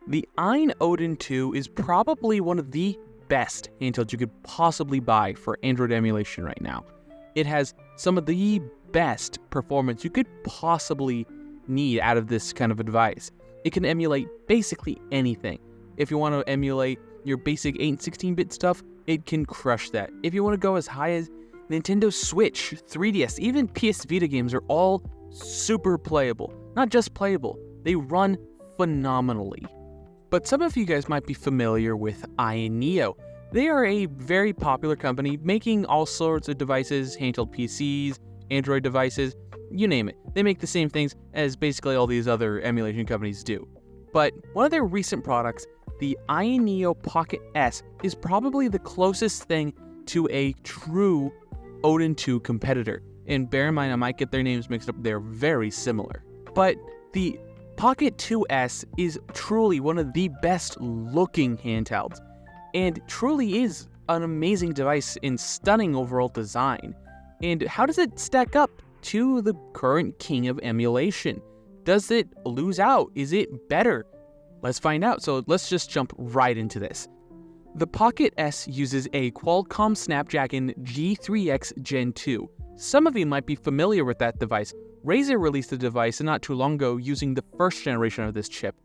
The AYN Odin 2 is probably one of the best handhelds you could possibly buy for Android emulation right now. It has some of the best performance you could possibly need out of this kind of a device. It can emulate basically anything. If you want to emulate your basic 8 and 16-bit stuff, it can crush that. If you want to go as high as Nintendo Switch, 3DS, even PS Vita games are all super playable. Not just playable, they run phenomenally. But some of you guys might be familiar with AYN Neo. They are a very popular company making all sorts of devices, handheld PCs, Android devices, you name it. They make the same things as basically all these other emulation companies do. But one of their recent products, the AYN Neo Pocket S, is probably the closest thing to a true Odin 2 competitor. And bear in mind, I might get their names mixed up, they're very similar. But the Pocket 2S is truly one of the best looking handhelds, and truly is an amazing device in stunning overall design. And how does it stack up to the current king of emulation? Does it lose out? Is it better? Let's find out, so let's just jump right into this. The Pocket S uses a Qualcomm Snapdragon G3X Gen 2. Some of you might be familiar with that device. Razer released the device not too long ago using the first generation of this chip,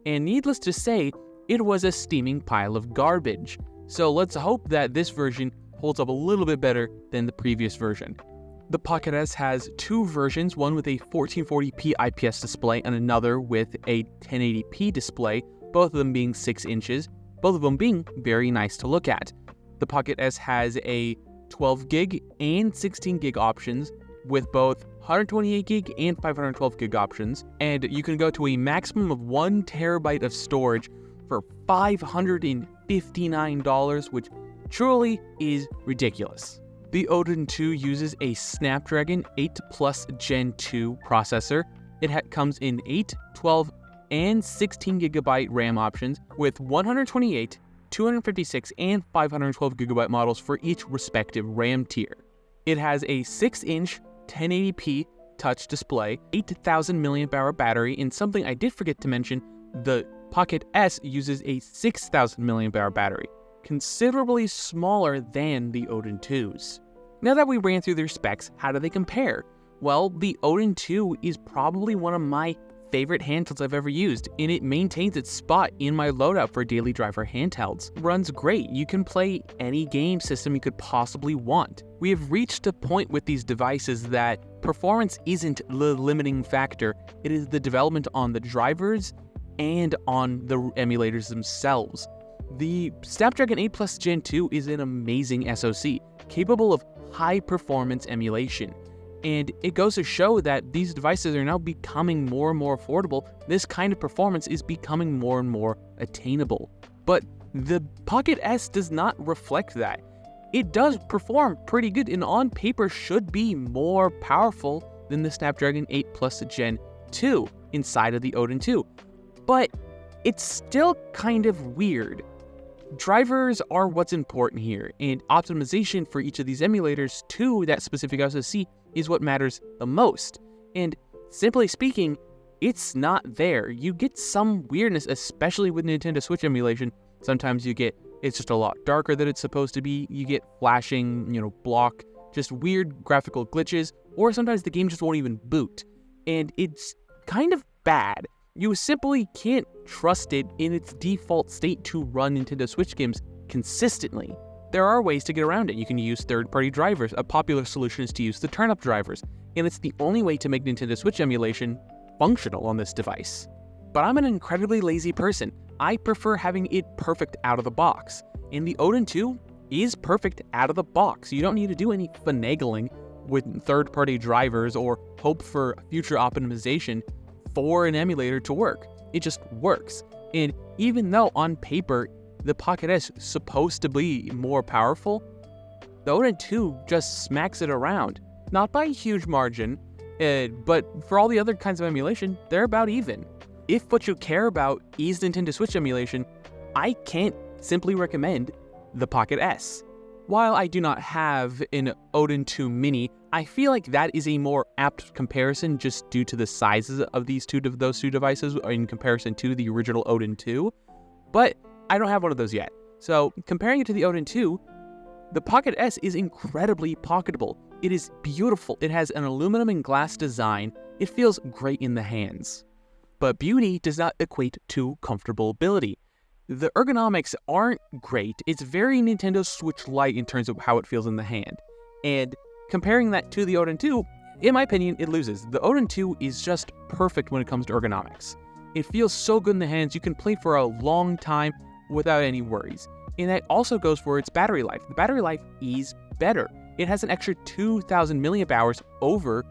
and needless to say, it was a steaming pile of garbage. So let's hope that this version holds up a little bit better than the previous version. The Pocket S has two versions, one with a 1440p IPS display and another with a 1080p display, both of them being 6 inches, both of them being very nice to look at. The Pocket S has a 12 gig and 16 gig options, with both 128 gig and 512 gig options, and you can go to a maximum of 1 terabyte of storage for $559, which truly is ridiculous. The Odin 2 uses a Snapdragon 8 Plus Gen 2 processor. It comes in 8, 12, and 16 gigabyte RAM options with 128, 256, and 512 gigabyte models for each respective RAM tier. It has a 6-inch 1080p touch display, 8,000 mAh battery, and something I did forget to mention, the Pocket S uses a 6,000 mAh battery, considerably smaller than the Odin 2s. Now that we ran through their specs, how do they compare? Well, the Odin 2 is probably one of my favorite handhelds I've ever used, and it maintains its spot in my loadout for daily driver handhelds. Runs great. You can play any game system you could possibly want. We have reached a point with these devices that performance isn't the limiting factor. It is the development on the drivers and on the emulators themselves. The Snapdragon 8 Plus Gen 2 is an amazing SoC, capable of high-performance emulation. And it goes to show that these devices are now becoming more and more affordable. This kind of performance is becoming more and more attainable. But the Pocket S does not reflect that. It does perform pretty good and on paper should be more powerful than the Snapdragon 8 Plus Gen 2 inside of the Odin 2. But it's still kind of weird. Drivers are what's important here, and optimization for each of these emulators to that specific SoC is what matters the most. And simply speaking, it's not there. You get some weirdness, especially with Nintendo Switch emulation. Sometimes you get, it's just a lot darker than it's supposed to be. You get flashing, block, just weird graphical glitches, or sometimes the game just won't even boot. And it's kind of bad. You simply can't trust it in its default state to run Nintendo Switch games consistently. There are ways to get around it. You can use third-party drivers. A popular solution is to use the turn-up drivers, and it's the only way to make Nintendo Switch emulation functional on this device. But I'm an incredibly lazy person. I prefer having it perfect out of the box, and the Odin 2 is perfect out of the box. You don't need to do any finagling with third-party drivers or hope for future optimization for an emulator to work. It just works. And even though on paper the Pocket S is supposed to be more powerful, the Odin 2 just smacks it around. Not by a huge margin, but for all the other kinds of emulation, they're about even. If what you care about is Nintendo Switch emulation, I can't simply recommend the Pocket S. While I do not have an Odin 2 Mini, I feel like that is a more apt comparison just due to the sizes of those two devices in comparison to the original Odin 2, but I don't have one of those yet. So comparing it to the Odin 2, the Pocket S is incredibly pocketable. It is beautiful. It has an aluminum and glass design. It feels great in the hands. But beauty does not equate to comfortability. The ergonomics aren't great. It's very Nintendo Switch Lite in terms of how it feels in the hand. And comparing that to the Odin 2, in my opinion, it loses. The Odin 2 is just perfect when it comes to ergonomics. It feels so good in the hands. You can play for a long time without any worries. And that also goes for its battery life. The battery life is better. It has an extra 2,000 milliamp hours over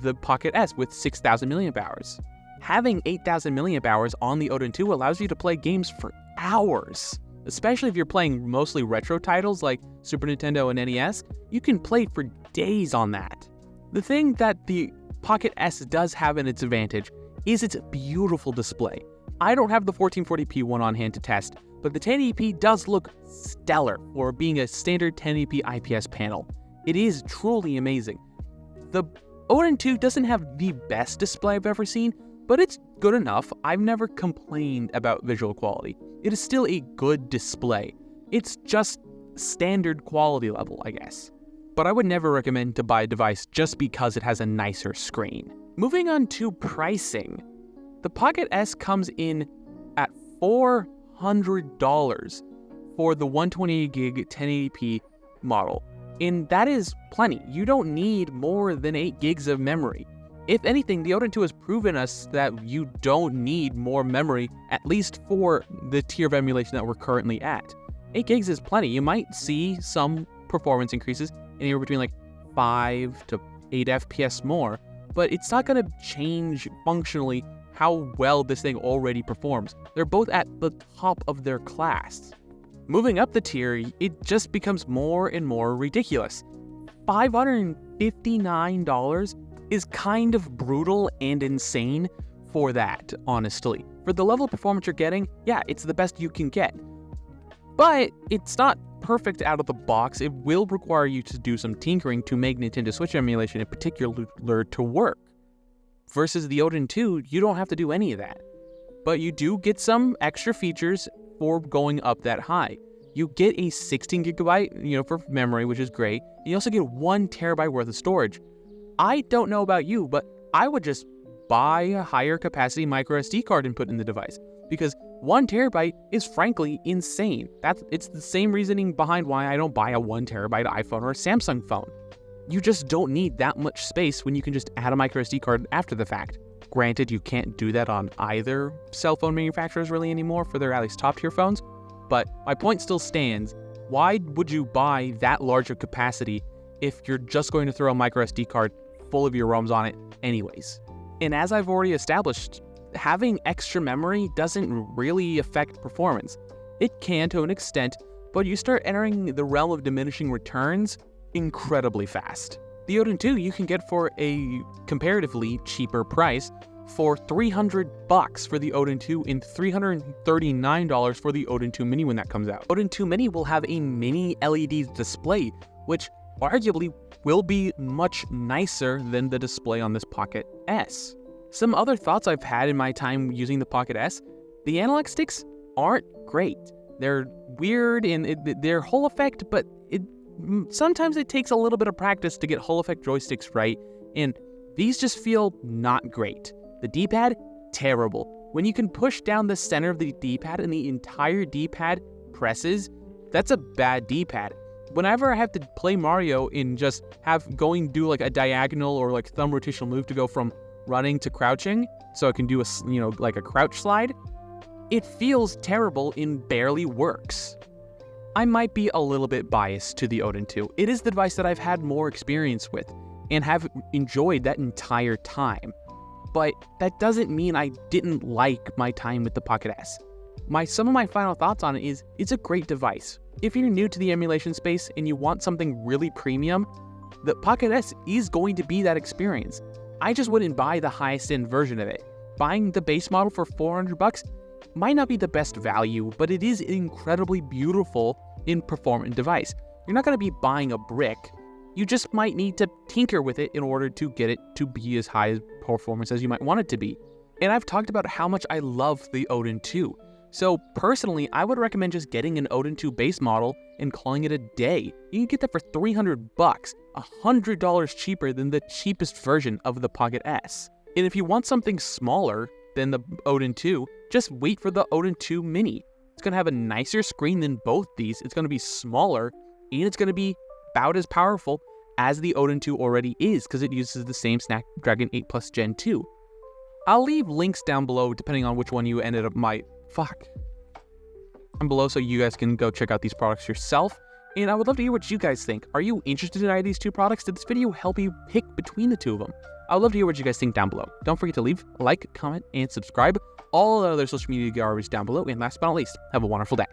the Pocket S with 6,000 milliamp hours. Having 8,000 milliamp hours on the Odin 2 allows you to play games for hours. Especially if you're playing mostly retro titles like Super Nintendo and NES, you can play for days on that. The thing that the Pocket S does have in its advantage is its beautiful display. I don't have the 1440p one on hand to test, but the 1080p does look stellar for being a standard 1080p IPS panel. It is truly amazing. The Odin 2 doesn't have the best display I've ever seen, but it's good enough. I've never complained about visual quality. It is still a good display. It's just standard quality level, I guess. But I would never recommend to buy a device just because it has a nicer screen. Moving on to pricing. The Pocket S comes in at $400 for the 128GB 1080p model. And that is plenty. You don't need more than 8 gigs of memory. If anything, the Odin 2 has proven us that you don't need more memory, at least for the tier of emulation that we're currently at. 8 gigs is plenty. You might see some performance increases anywhere between like 5 to 8 FPS more, but it's not going to change functionally how well this thing already performs. They're both at the top of their class. Moving up the tier, it just becomes more and more ridiculous. $559 is kind of brutal and insane for that, honestly. For the level of performance you're getting, yeah, it's the best you can get. But it's not perfect out of the box. It will require you to do some tinkering to make Nintendo Switch emulation in particular to work. Versus the Odin 2, you don't have to do any of that. But you do get some extra features for going up that high. You get a 16GB, for memory, which is great. And you also get 1 terabyte worth of storage. I don't know about you, but I would just buy a higher capacity micro SD card and put in the device, because 1 terabyte is frankly insane. It's the same reasoning behind why I don't buy a 1 terabyte iPhone or a Samsung phone. You just don't need that much space when you can just add a micro SD card after the fact. Granted, you can't do that on either cell phone manufacturers really anymore for their at least top tier phones, but my point still stands. Why would you buy that large of capacity if you're just going to throw a micro SD card full of your ROMs on it anyways? And as I've already established, having extra memory doesn't really affect performance. It can to an extent, but you start entering the realm of diminishing returns incredibly fast. The Odin 2 you can get for a comparatively cheaper price for $300 for the Odin 2 and $339 for the Odin 2 Mini when that comes out. Odin 2 Mini will have a mini LED display, which arguably will be much nicer than the display on this Pocket S. Some other thoughts I've had in my time using the Pocket S: the analog sticks aren't great. They're weird and they're Hall effect, but sometimes it takes a little bit of practice to get Hall effect joysticks right, and these just feel not great. The D-pad, terrible. When you can push down the center of the D-pad and the entire D-pad presses, that's a bad D-pad. Whenever I have to play Mario and just do like a diagonal or like thumb rotational move to go from running to crouching, so I can do like a crouch slide, it feels terrible and barely works. I might be a little bit biased to the Odin 2. It is the device that I've had more experience with and have enjoyed that entire time. But that doesn't mean I didn't like my time with the Pocket S. Some of my final thoughts on it is, it's a great device. If you're new to the emulation space and you want something really premium, the Pocket S is going to be that experience. I just wouldn't buy the highest end version of it. Buying the base model for $400 might not be the best value, but it is incredibly beautiful and performant device. You're not going to be buying a brick You just might need to tinker with it in order to get it to be as high as performance as you might want it to be. And I've talked about how much I love the Odin 2. So personally, I would recommend just getting an Odin 2 base model and calling it a day. You can get that for $300, $100 cheaper than the cheapest version of the Pocket S. And if you want something smaller than the Odin 2, just wait for the Odin 2 Mini. It's going to have a nicer screen than both these, it's going to be smaller, and it's going to be about as powerful as the Odin 2 already is because it uses the same Snapdragon 8 Plus Gen 2. I'll leave links down below depending on which one you ended up down below so you guys can go check out these products yourself. And I would love to hear what you guys think. Are you interested in either of these two products? Did this video help you pick between the two of them? I would love to hear what you guys think down below. Don't forget to leave a like, comment, and subscribe. All the other social media garbage down below. And last but not least, have a wonderful day.